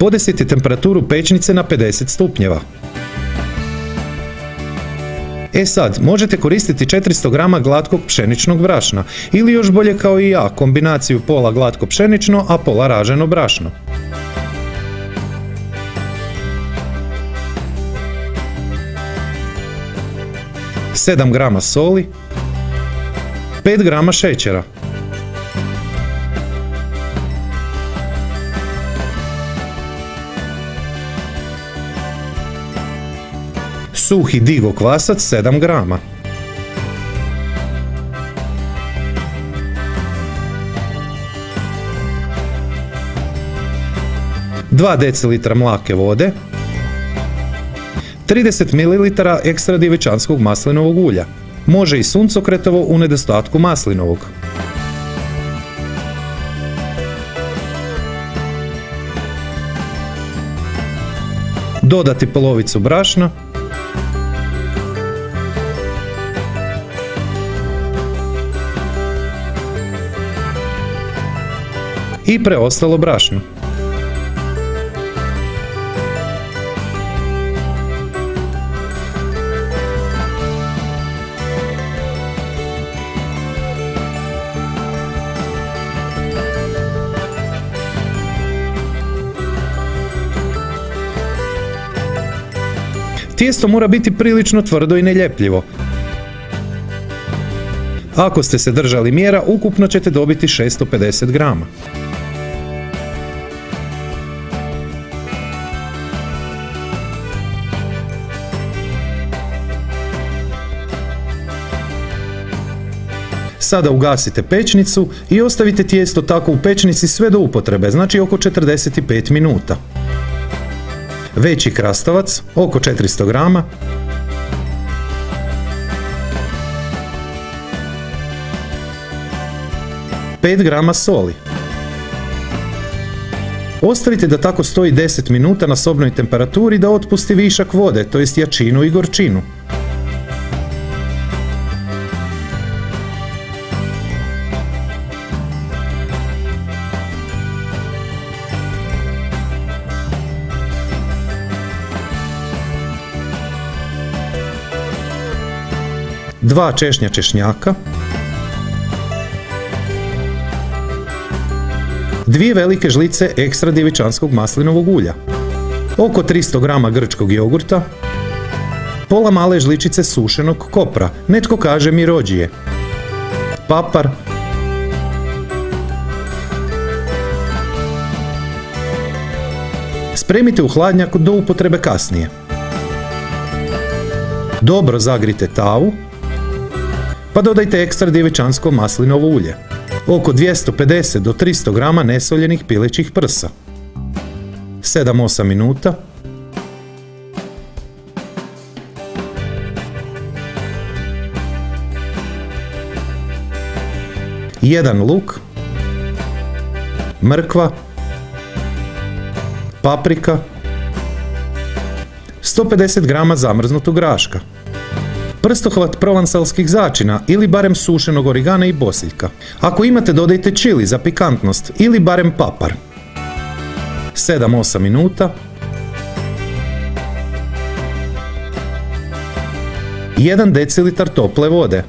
Podesite temperaturu pećnice na 50 stupnjeva. E sad, možete koristiti 400 grama glatkog pšeničnog brašna ili još bolje kao i ja, kombinaciju pola glatko pšenično, a pola raženo brašno. 7 grama soli, 5 grama šećera, suhi digo kvasac 7 grama, dva decilitra mlake vode, 30 ml ekstra djevičanskog maslinovog ulja. Može i suncokretovo u nedostatku maslinovog. Dodati polovicu brašna. I preostalo brašno. Tijesto mora biti prilično tvrdo i neljepljivo. Ako ste se držali mjera, ukupno ćete dobiti 650 grama. Sada ugasite pećnicu i ostavite tijesto tako u pećnici sve do upotrebe, znači oko 45 minuta. Veći krastavac, oko 400 grama, pet grama soli. Ostavite da tako stoji 10 minuta na sobnoj temperaturi da otpusti višak vode, to jest jačinu i gorčinu. Dva češnja češnjaka, dvije velike žlice ekstra djevičanskog maslinovog ulja, oko 300 grama grčkog jogurta, pola male žličice sušenog kopra, netko kaže mirođije, papar, spremite u hladnjak do upotrebe kasnije. Dobro zagrite tavu, pa dodajte ekstra djevičansko maslinovo ulje, oko 250 do 300 grama nesoljenih pilećih prsa, 7-8 minuta, jedan luk, mrkva, paprika, 150 grama zamrznutog graška, prstohvat provansalskih začina ili barem sušenog origana i bosiljka. Ako imate, dodajte čili za pikantnost ili barem papar. 7-8 minuta. 1 decilitar tople vode.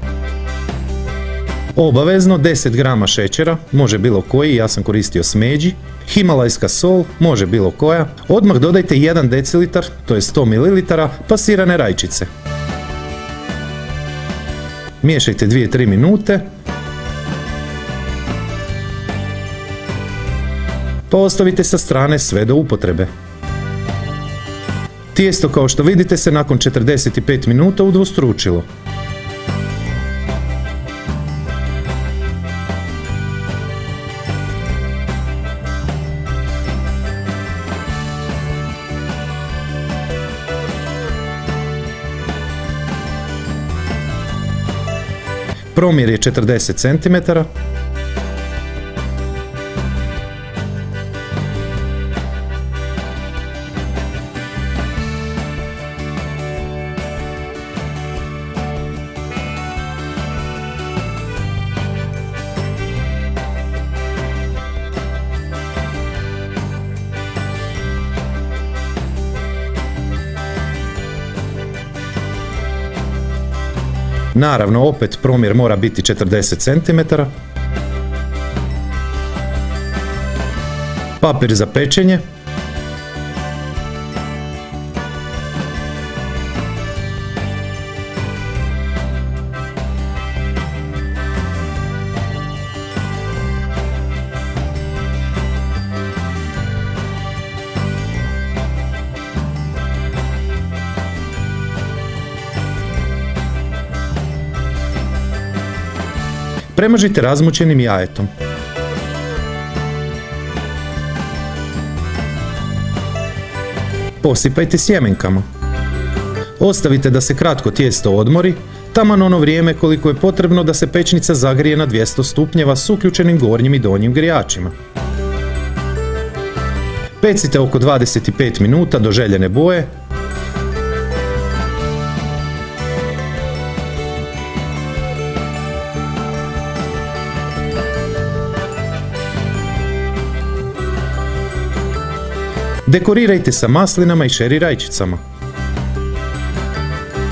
Obavezno 10 grama šećera, može bilo koji, ja sam koristio smeđi. Himalajska sol, može bilo koja. Odmah dodajte 1 decilitar, to je 100 ml, pasirane rajčice. Miješajte 2-3 minute, pa ostavite sa strane sve do upotrebe. Tijesto, kao što vidite, se nakon 45 minuta udvostručilo. Promjer je 40 cm. Naravno, opet promjer mora biti 40 cm. Papir za pečenje. Premažite razmućenim jajetom. Posipajte sjemenkama. Ostavite da se kratko tijesto odmori, taman ono vrijeme koliko je potrebno da se pečnica zagrije na 200 stupnjeva s uključenim gornjim i donjim grijačima. Pecite oko 25 minuta do željene boje. Dekorirajte sa maslinama i šeri rajčicama.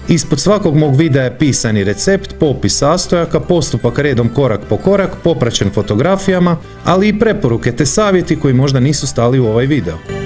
Ispod svakog mog videa je pisani recept, popis sastojaka, postupak redom korak po korak, popraćen fotografijama, ali i preporuke te savjeti koji možda nisu stali u ovaj video.